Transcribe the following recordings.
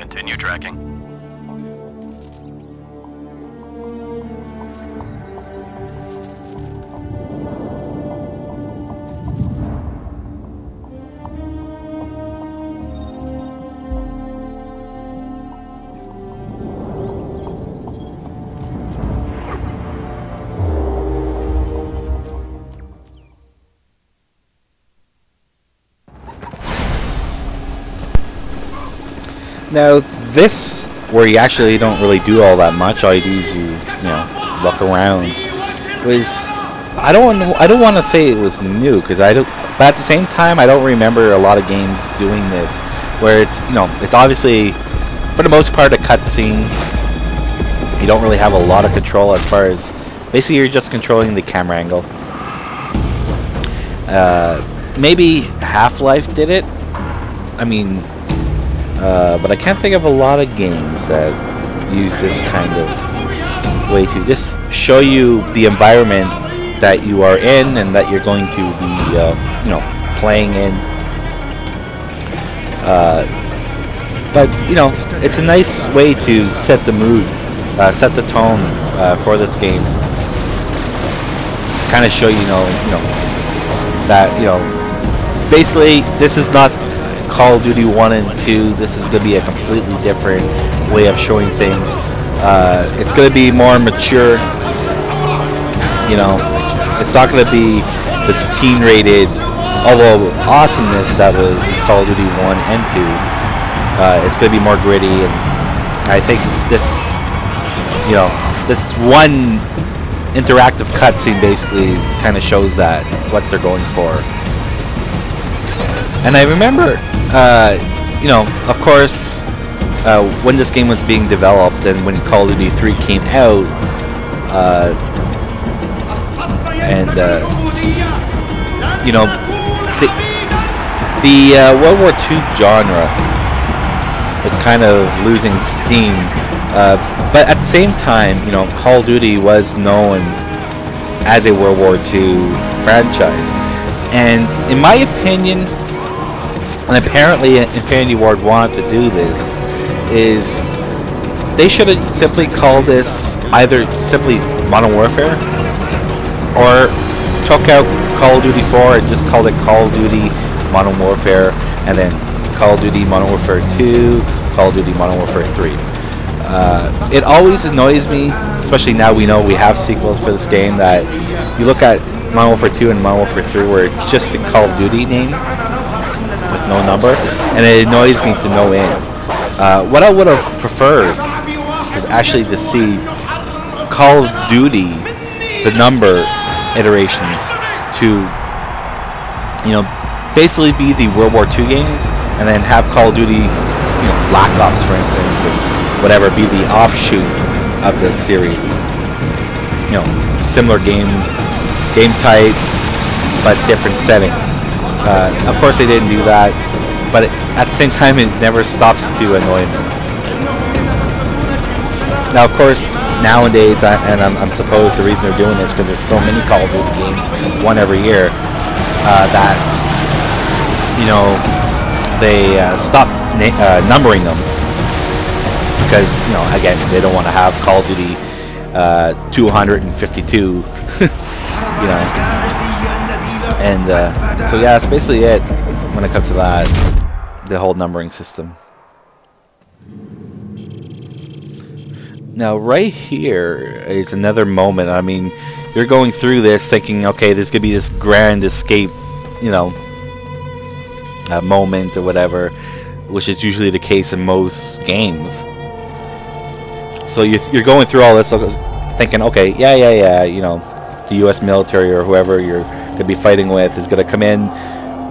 Continue tracking. Now this, where you actually don't really do all that much, all you do is you know, look around, was, I don't want to say it was new, because I don't, but at the same time I don't remember a lot of games doing this, where it's, you know, it's obviously for the most part a cutscene. You don't really have a lot of control as far as, basically you're just controlling the camera angle. Maybe Half-Life did it. I mean, but I can't think of a lot of games that use this kind of way to just show you the environment that you are in and that you're going to be, you know, playing in. But you know, it's a nice way to set the mood, set the tone for this game. To kind of show you know that basically this is not Call of Duty 1 and 2. This is going to be a completely different way of showing things. It's going to be more mature. You know, it's not going to be the teen-rated, although awesomeness that was Call of Duty 1 and 2. It's going to be more gritty, and I think this, you know, this one interactive cutscene basically kind of shows that what they're going for. And I remember, you know, of course, when this game was being developed and when Call of Duty 3 came out, you know, the World War II genre was kind of losing steam, but at the same time, you know, Call of Duty was known as a World War II franchise, and in my opinion, and apparently Infinity Ward wanted to do this, is they should have simply called this either simply Modern Warfare, or took out Call of Duty 4 and just called it Call of Duty Modern Warfare, and then Call of Duty Modern Warfare 2, Call of Duty Modern Warfare 3. It always annoys me, especially now we know we have sequels for this game, that you look at Modern Warfare 2 and Modern Warfare 3 where it's just a Call of Duty name with no number, and it annoys me to no end. What I would have preferred was actually to see Call of Duty, the number iterations, to, you know, basically be the World War II games, and then have Call of Duty, you know, Black Ops, for instance, and whatever, be the offshoot of the series. You know, similar game type, but different setting. Of course they didn't do that, but at the same time it never stops to annoy me. Now of course nowadays, and I'm supposed the reason they're doing this because there's so many Call of Duty games, one every year, that, you know, they stop numbering them, because, you know, again, they don't want to have Call of Duty 252, you know. And so yeah, that's basically it when it comes to that, the whole numbering system. Now right here is another moment. I mean, you're going through this thinking, okay, there's gonna be this grand escape, you know, moment or whatever, which is usually the case in most games. So you're going through all this thinking, okay, yeah, you know, the U.S. military or whoever you're going to be fighting with is going to come in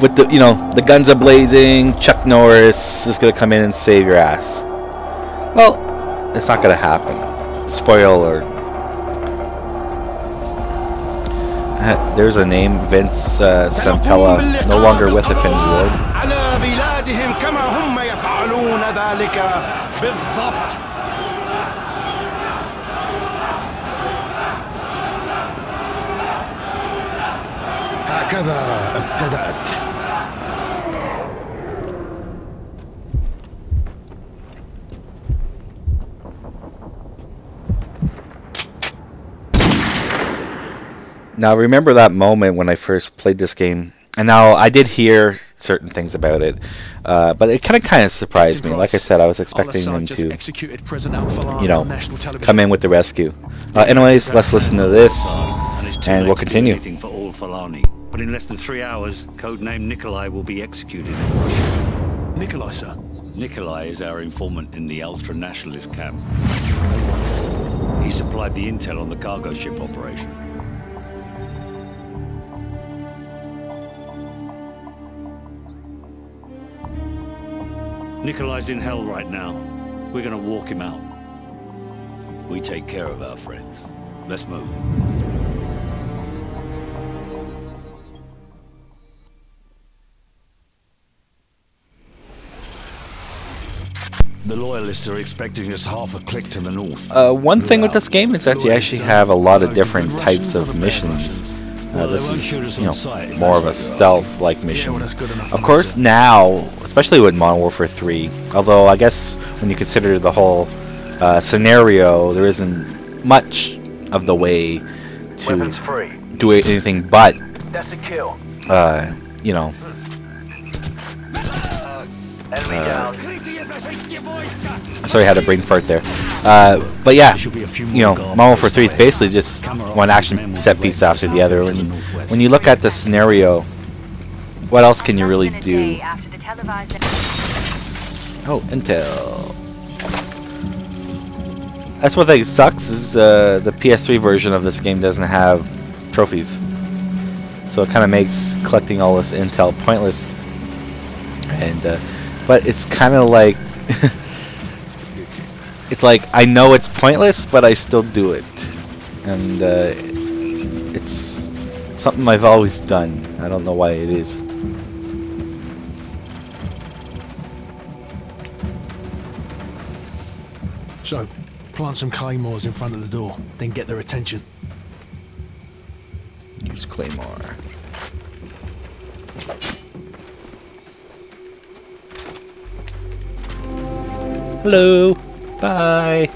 with the, you know, the guns are blazing. Chuck Norris is going to come in and save your ass. Well, it's not going to happen. Spoiler alert. There's a name, Vince Sampella, no longer with Infinity Ward. هكذا ابتدأت. Now, remember that moment when I first played this game, and now I did hear certain things about it, but it kind of surprised me. Like I said, I was expecting them to, you know, come in with the rescue. Anyways, let's listen to this, and we'll continue. But in less than 3 hours, codename Nikolai will be executed. Nikolai, sir? Nikolai is our informant in the ultra-nationalist camp. He supplied the intel on the cargo ship operation. Nikolai's in hell right now. We're gonna walk him out. We take care of our friends. Let's move. The loyalists are expecting us half a click to the north. One thing with this game is that you actually have a lot of different types of missions. This is, you know, more of a stealth-like mission. Of course, now, especially with Modern Warfare 3, although I guess when you consider the whole scenario, there isn't much of the way to do anything but, you know, sorry, I had a brain fart there. But yeah, you know, Modern Warfare 3 is basically just one action set piece after the other. When you look at the scenario, what else can you really do? Oh, intel. That's what sucks is the PS3 version of this game doesn't have trophies, so it kind of makes collecting all this intel pointless. And but it's kind of like it's like I know it's pointless, but I still do it, and it's something I've always done. I don't know why it is. So, plant some claymores in front of the door, then get their attention. Use claymore. Hello. Bye.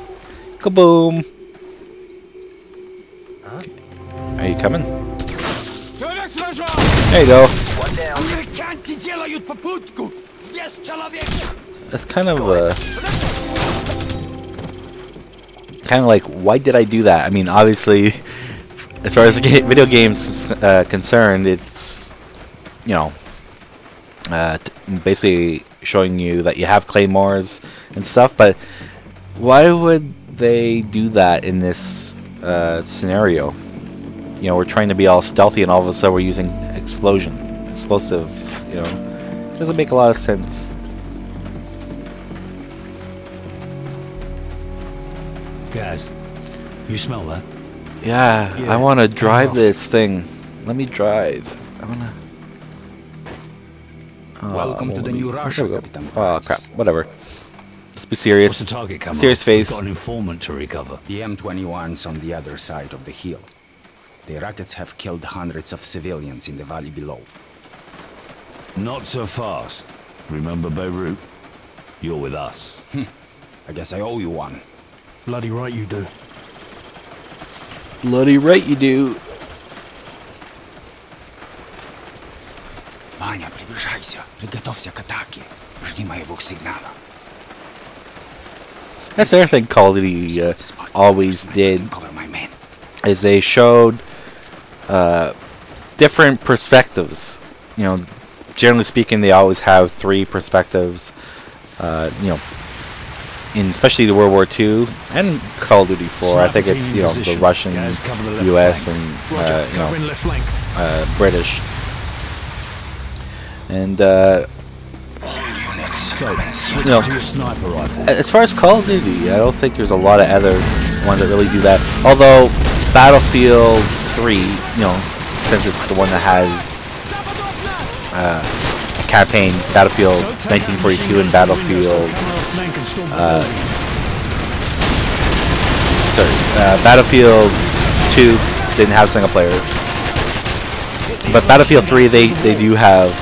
Kaboom. Okay. Are you coming? There you go. That's kind of like, why did I do that? I mean, obviously, as far as the video games concerned, it's, you know, basically showing you that you have claymores and stuff, but why would they do that in this scenario? You know, we're trying to be all stealthy and all of a sudden we're using explosives, you know. It doesn't make a lot of sense. Guys, you smell that? Yeah, I want to drive this thing. Let me drive. I want to... Welcome to the new Russia, Captain. Oh crap! Whatever. Let's be serious. What's the target, Commander? Serious face. We've got an informant to recover. The M21's on the other side of the hill. The rockets have killed hundreds of civilians in the valley below. Not so fast. Remember Beirut? You're with us. I guess I owe you one. Bloody right you do. Bloody right you do. Ваня, приближайся. Приготовься к атаке. Жди моего сигнала. That's the other thing Call of Duty always did, is they showed different perspectives. You know, generally speaking, they always have 3 perspectives. You know, in especially the World War II and Call of Duty 4. I think it's, you know, the Russian, U.S. and you know, British. And you know, as far as Call of Duty, I don't think there's a lot of other ones that really do that. Although Battlefield 3, you know, since it's the one that has a campaign, Battlefield 1942 and Battlefield Battlefield 2 didn't have single players, but Battlefield 3 they do have.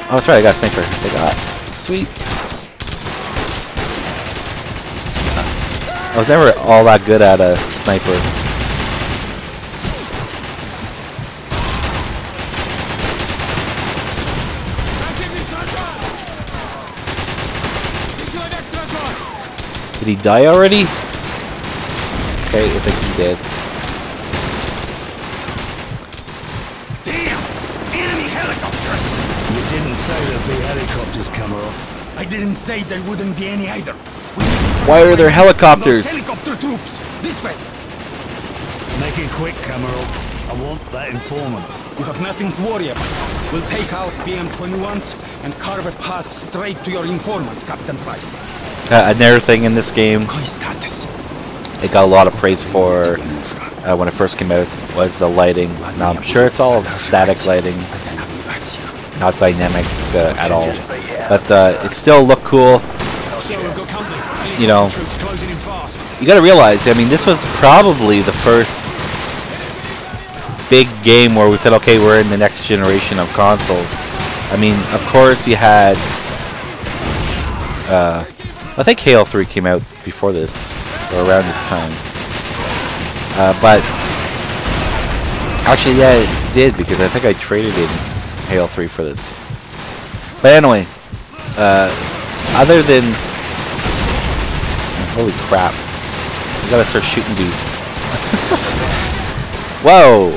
Oh, that's right, I got a sniper. They got sweet. I was never all that good at a sniper. Did he die already? Okay, I think he's dead. Damn! Enemy helicopters! You didn't say there'd be helicopters, Cameron. I didn't say there wouldn't be any either. Why are there helicopters? Those helicopter troops! This way! Make it quick, Cameron. I want that informant. You have nothing to worry about. We'll take out BM-21s and carve a path straight to your informant, Captain Price. Another thing in this game, Status. it got a lot of praise for when it first came out, was the lighting. Now I'm sure it's all static lighting, not dynamic at all, but it still looked cool. You know, you gotta realize, I mean, this was probably the first big game where we said, okay, we're in the next generation of consoles. I mean, of course you had I think Halo 3 came out before this, or around this time. But actually, yeah, it did, because I think I traded in Halo 3 for this. But anyway, other than... Holy crap. We gotta start shooting dudes. Whoa!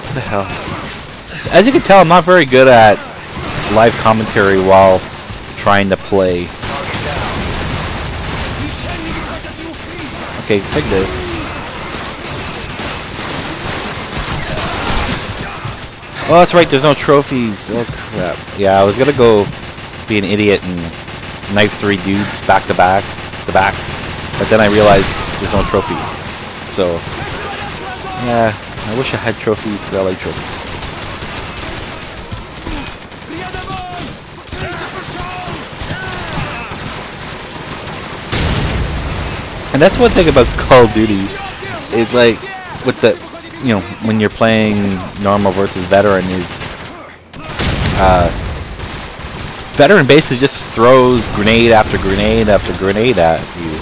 What the hell? As you can tell, I'm not very good at live commentary while trying to play. Okay, take this. Oh, that's right, there's no trophies. Oh crap. Yeah, I was gonna go be an idiot and knife 3 dudes back to back, but then I realized there's no trophy. So, yeah, I wish I had trophies because I like trophies. And that's one thing about Call of Duty, is like, with the, you know, when you're playing normal versus veteran, is, veteran basically just throws grenade after grenade after grenade at you,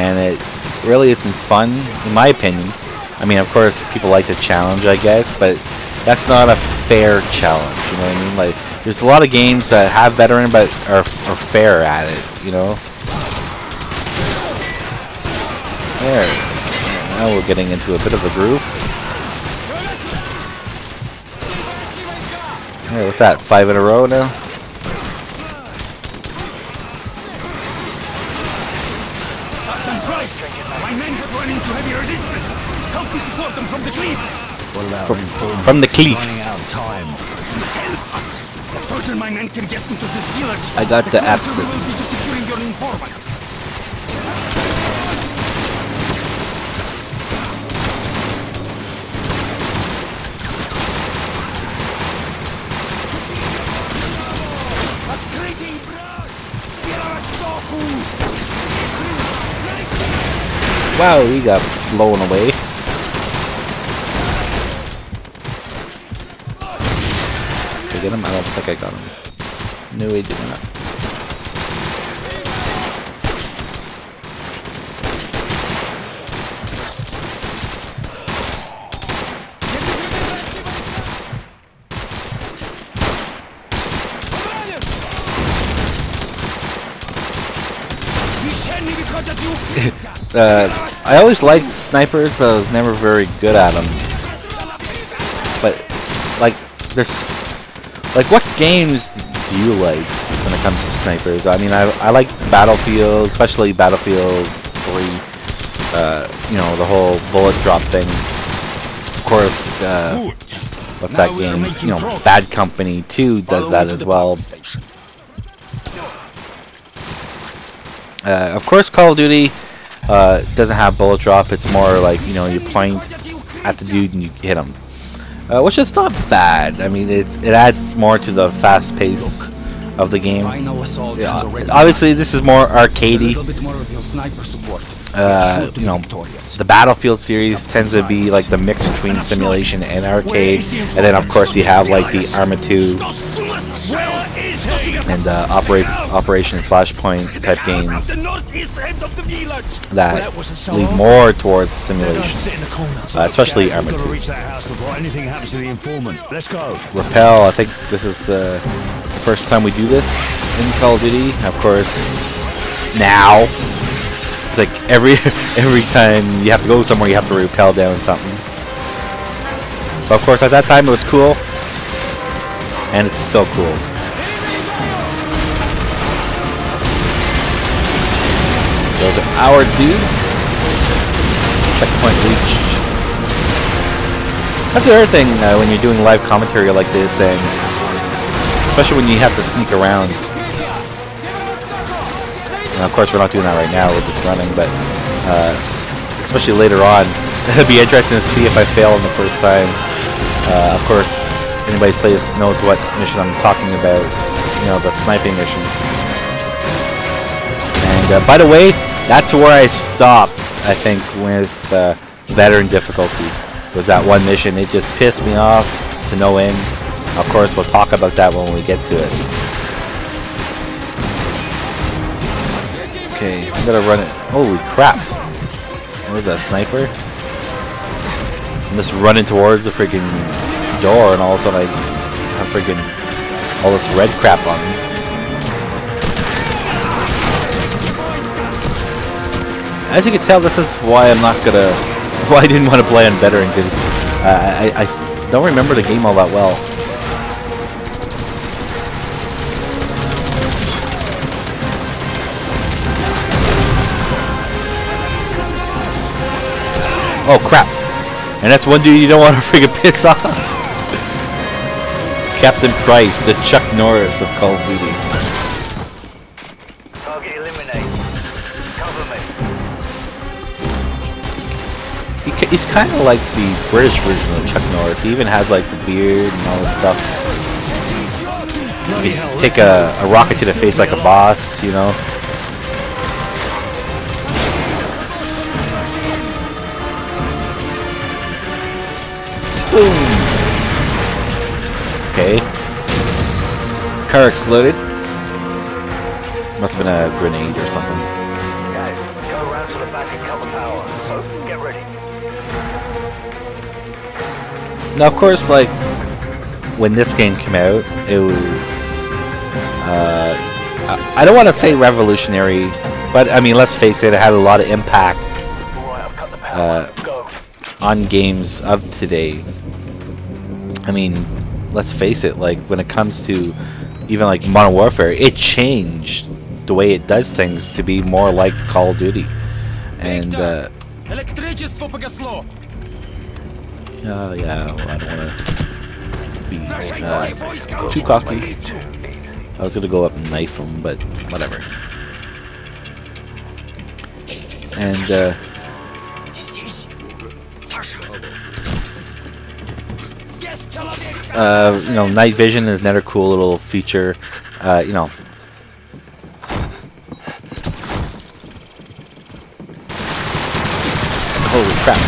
and it really isn't fun, in my opinion. I mean, of course, people like the challenge, I guess, but that's not a fair challenge, you know what I mean? Like, there's a lot of games that have veteran, but are fair at it, you know? There. Now we're getting into a bit of a groove. Hey, what's that? 5 in a row now? Captain Price! My men have run into heavy resistance! Help me support them from the cliffs! What about From the cliffs. running out of time? Help us! The further my men can get into this village, I got the closer accent. we will be to securing your informant. Wow, he got blown away. Did I get him? I don't think I got him. No, he did not. I always liked snipers, but I was never very good at them. But, like, there's... Like, what games do you like when it comes to snipers? I mean, I like Battlefield, especially Battlefield 3. You know, the whole bullet drop thing. Of course, what's that game? You know, Bad Company 2 does that as well. Of course, Call of Duty doesn't have bullet drop. It's more like, you know, you point at the dude and you hit him, which is not bad. I mean, it adds more to the fast pace of the game. Yeah, obviously, this is more arcadey. You know, the Battlefield series tends to be like the mix between simulation and arcade, and then of course you have like the Arma 2 and Operation Flashpoint type games that lead more towards simulation, especially Arma 2. Rappel, I think this is the first time we do this in Call of Duty. Of course, now. It's like every time you have to go somewhere, you have to rappel down something. But of course, at that time, it was cool, and it's still cool. Those are our dudes. Checkpoint reached. That's the other thing when you're doing live commentary like this, and especially when you have to sneak around. And of course, we're not doing that right now. We're just running, but especially later on, it'd be interesting to see if I fail on the first time. Of course, anybody's played this knows what mission I'm talking about. You know, the sniping mission. And by the way, that's where I stopped. I think with veteran difficulty was that one mission. It just pissed me off to no end. Of course, we'll talk about that when we get to it. Okay, I'm gonna run it. Holy crap! What was that, sniper? I'm just running towards the freaking door, and all of a sudden I have freaking all this red crap on me. As you can tell, this is why I'm not gonna. Why I didn't want to play on veteran, because I don't remember the game all that well. Oh crap! And that's one dude you don't want to freaking piss off. Captain Price, the Chuck Norris of Call of Duty. Target eliminated. Cover me. He's kind of like the British version of Chuck Norris. He even has like the beard and all this stuff. You can take a rocket to the face like a boss, you know. Boom. Okay. Car exploded. Must have been a grenade or something. Guys, go around to the back and cover power. So get ready. Now, of course, like when this game came out, it was I don't want to say revolutionary, but I mean, let's face it, it had a lot of impact on games of today. I mean, let's face it, like when it comes to even like Modern Warfare, it changed the way it does things to be more like Call of Duty. And yeah, well, I don't want to be too cocky. I was gonna go up and knife him, but whatever. And you know, night vision is another cool little feature. You know, holy crap!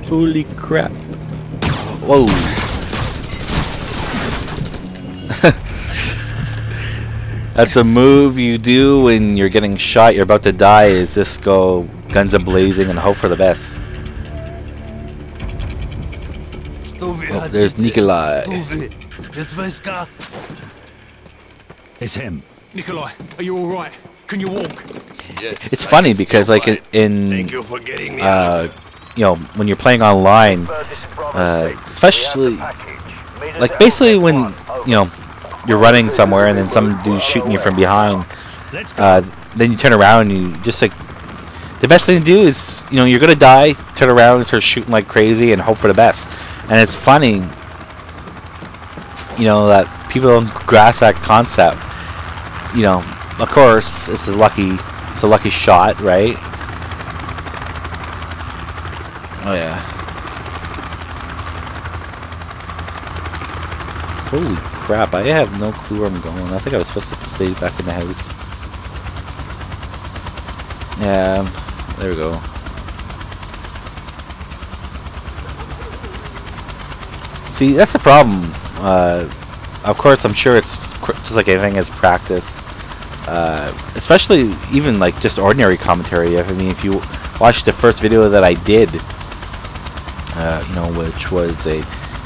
Holy crap! Whoa! That's a move you do when you're getting shot. You're about to die. Is just go guns a-blazing and hope for the best. Oh, there's Nikolai. It's him. Nikolai, are you alright? Can you walk? It's funny because like in you know, when you're playing online, especially like basically when you know you're running somewhere and then some dude's shooting you from behind, then you turn around and you just like the best thing to do is, you know, you're gonna die, turn around and start shooting like crazy and hope for the best. And it's funny, you know, that people don't grasp that concept. You know, of course, it's a lucky shot, right? Oh yeah. Holy crap, I have no clue where I'm going. I think I was supposed to stay back in the house. Yeah, there we go. See, that's the problem. Of course, I'm sure it's just like anything is practice. Especially even like just ordinary commentary. I mean, if you watch the first video that I did, you know, which was a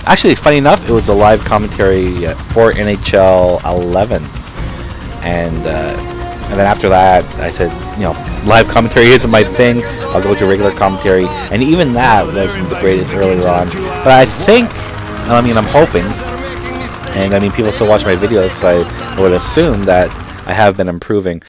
Actually, funny enough, it was a live commentary for NHL 11, and then after that, I said, you know, live commentary isn't my thing. I'll go to regular commentary, and even that wasn't the greatest earlier on. But I think, I mean, I'm hoping, and I mean, people still watch my videos, so I would assume that I have been improving.